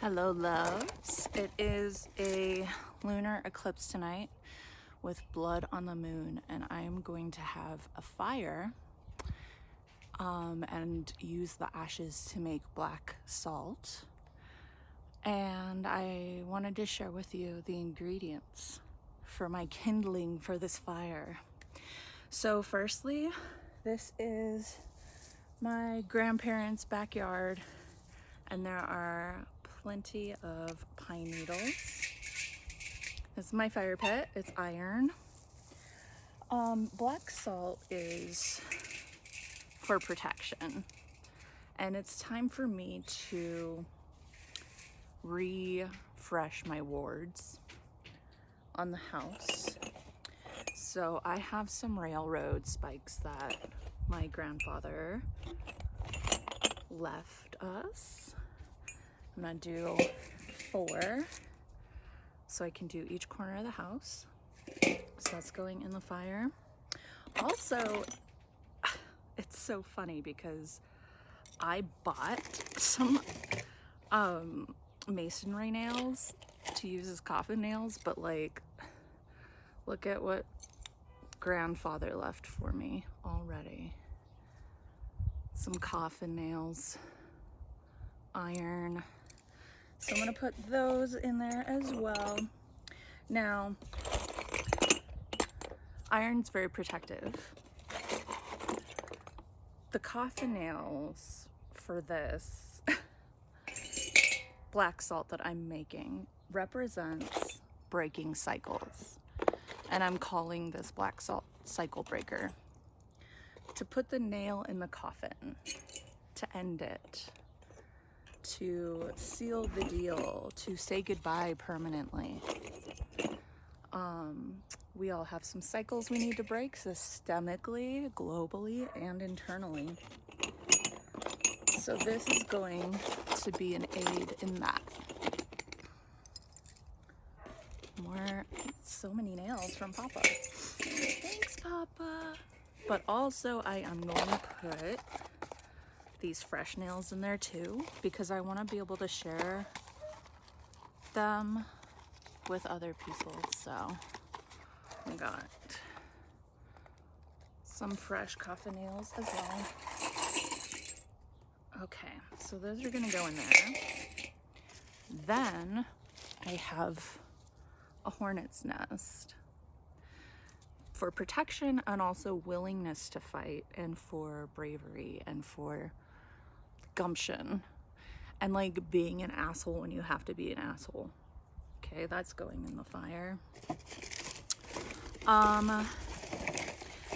Hello, loves. It is a lunar eclipse tonight with blood on the moon, and I am going to have a fire and use the ashes to make black salt. And I wanted to share with you the ingredients for my kindling for this fire. So firstly, this is my grandparents' backyard, and there are plenty of pine needles. This is my fire pit. It's iron. Black salt is for protection, and it's time for me to refresh my wards on the house. So I have some railroad spikes that my grandfather left us. I'm gonna do 4 so I can do each corner of the house. So that's going in the fire. Also, it's so funny because I bought some masonry nails to use as coffin nails, but like, look at what grandfather left for me already. Some coffin nails, iron. So I'm gonna put those in there as well. Now, iron's very protective. The coffin nails for this black salt that I'm making represents breaking cycles. And I'm calling this black salt cycle breaker. To put the nail in the coffin, to end it, to seal the deal, to say goodbye permanently. We all have some cycles we need to break systemically, globally, and internally. So this is going to be an aid in that. So many nails from Papa. Thanks, Papa. But also I am going to put these fresh nails in there too, because I want to be able to share them with other people. So we got some fresh coffin nails as well. Okay, so those are gonna go in there. Then I have a hornet's nest for protection and also willingness to fight, and for bravery, and for gumption, and like being an asshole when you have to be an asshole. Okay, that's going in the fire.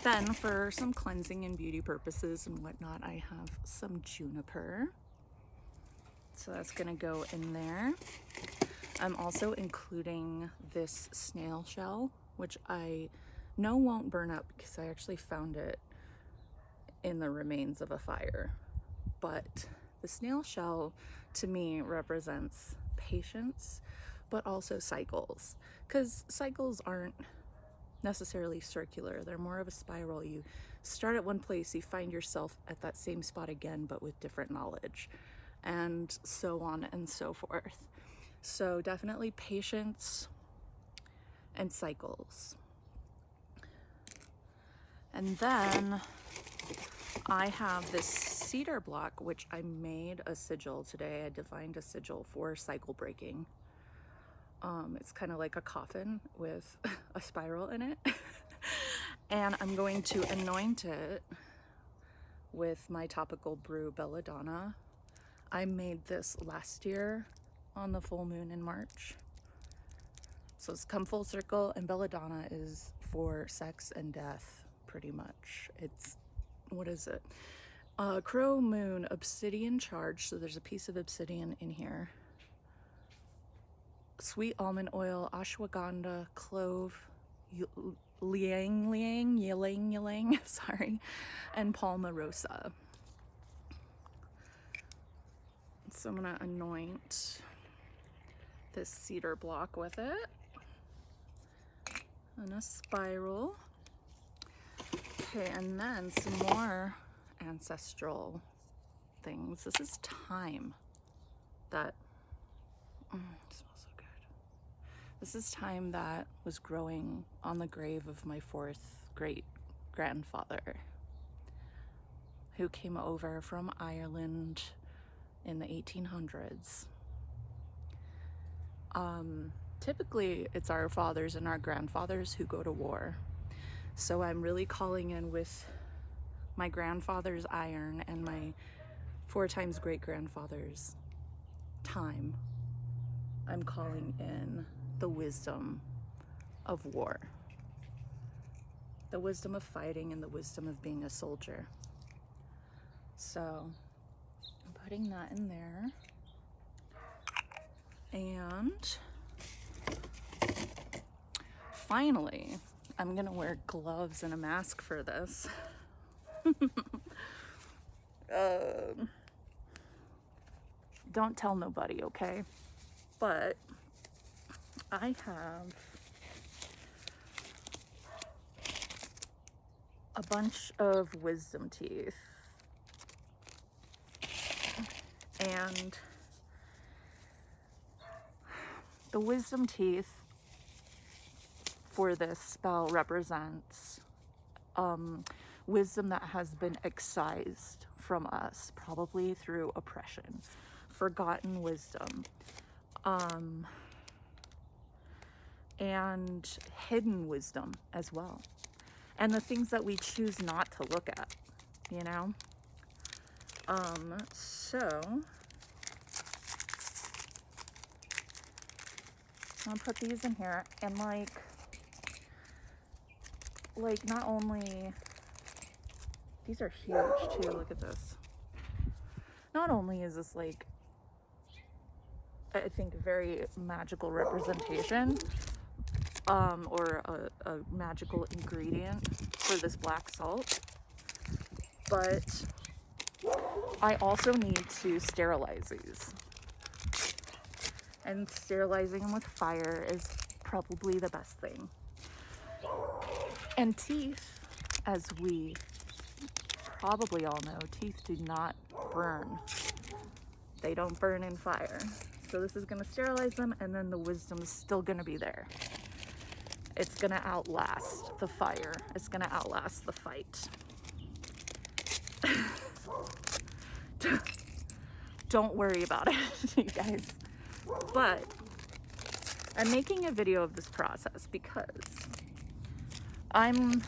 Then for some cleansing and beauty purposes and whatnot, I have some juniper. So that's gonna go in there. I'm also including this snail shell, which I know won't burn up because I actually found it in the remains of a fire. But the snail shell to me represents patience, but also cycles, because cycles aren't necessarily circular. They're more of a spiral. You start at one place, you find yourself at that same spot again, but with different knowledge, and so on and so forth. So definitely patience and cycles. And then I have this cedar block, which I made a sigil today. I divined a sigil for cycle breaking. It's kind of like a coffin with a spiral in it. And I'm going to anoint it with my topical brew belladonna. I made this last year on the full moon in March. So it's come full circle, and belladonna is for sex and death, pretty much. It's, what is it? Crow moon obsidian charge, so there's a piece of obsidian in here. Sweet almond oil, ashwagandha, clove, ylang, sorry, and palmarosa. So I'm gonna anoint this cedar block with it, and a spiral. Okay, and then some more ancestral things. This is thyme that This is time that was growing on the grave of my fourth great grandfather, who came over from Ireland in the 1800s. Typically, it's our fathers and our grandfathers who go to war. So I'm really calling in with my grandfather's iron and my 4 times great grandfather's time. I'm calling in the wisdom of war, the wisdom of fighting, and the wisdom of being a soldier. So I'm putting that in there. And finally, I'm gonna wear gloves and a mask for this. Don't tell nobody, okay? But I have a bunch of wisdom teeth, and the wisdom teeth for this spell represents wisdom that has been excised from us, probably through oppression, forgotten wisdom, and hidden wisdom as well, and the things that we choose not to look at, you know? So I'll put these in here, and like not only, these are huge too, look at this. Not only is this like, I think, a very magical representation, or a magical ingredient for this black salt, but I also need to sterilize these. And sterilizing them with fire is probably the best thing. And teeth, as we probably all know, teeth do not burn. They don't burn in fire. So this is gonna sterilize them, and then the wisdom is still gonna be there. It's gonna outlast the fire. It's gonna outlast the fight. Don't worry about it, you guys. But I'm making a video of this process because I'm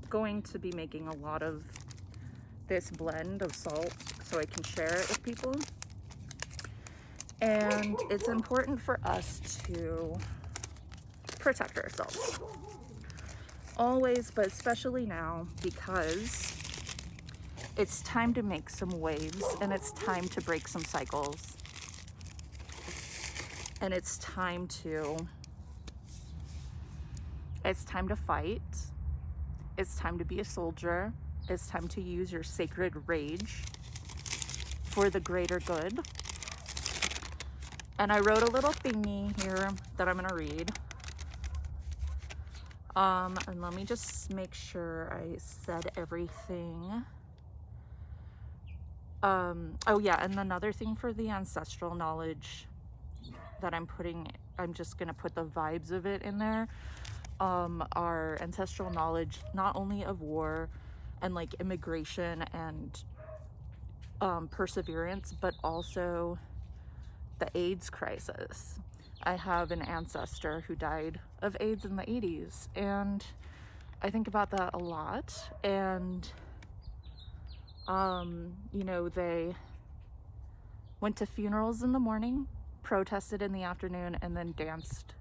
going to be making a lot of this blend of salt so I can share it with people. And it's important for us to protect ourselves. Always, but especially now, because it's time to make some waves, and it's time to break some cycles. And it's time to fight. It's time to be a soldier. It's time to use your sacred rage for the greater good. And I wrote a little thingy here that I'm gonna read. And let me just make sure I said everything. Oh yeah, and another thing for the ancestral knowledge that I'm just gonna put the vibes of it in there. Our ancestral knowledge, not only of war and like immigration and perseverance, but also the AIDS crisis. I have an ancestor who died of AIDS in the 80s, and I think about that a lot. And you know, they went to funerals in the morning, protested in the afternoon, and then danced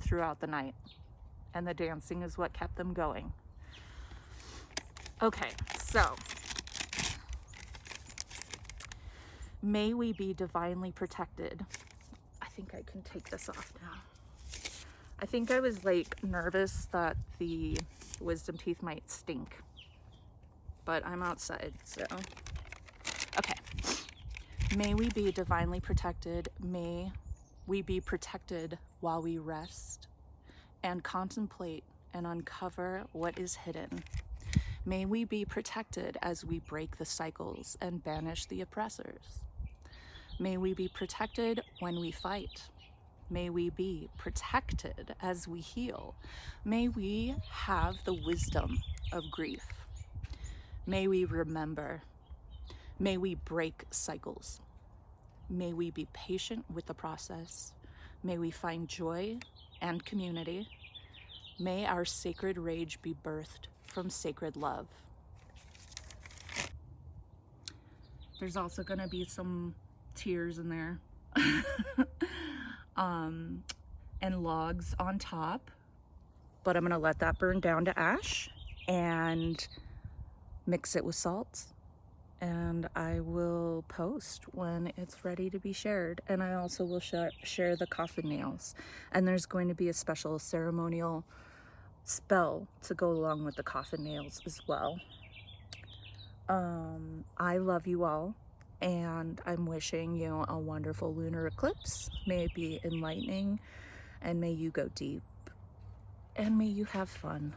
throughout the night. And the dancing is what kept them going. Okay, so may we be divinely protected. I think I can take this off now. I think I was like nervous that the wisdom teeth might stink, but I'm outside, so. Okay. May we be divinely protected. May we be protected while we rest and contemplate and uncover what is hidden. May we be protected as we break the cycles and banish the oppressors. May we be protected when we fight. May we be protected as we heal. May we have the wisdom of grief. May we remember. May we break cycles. May we be patient with the process. May we find joy and community. May our sacred rage be birthed from sacred love. There's also going to be some tears in there. And logs on top. But I'm going to let that burn down to ash and mix it with salt. And I will post when it's ready to be shared. And I also will share the coffin nails. And there's going to be a special ceremonial spell to go along with the coffin nails as well. I love you all, and I'm wishing you a wonderful lunar eclipse. May it be enlightening, and may you go deep, and may you have fun.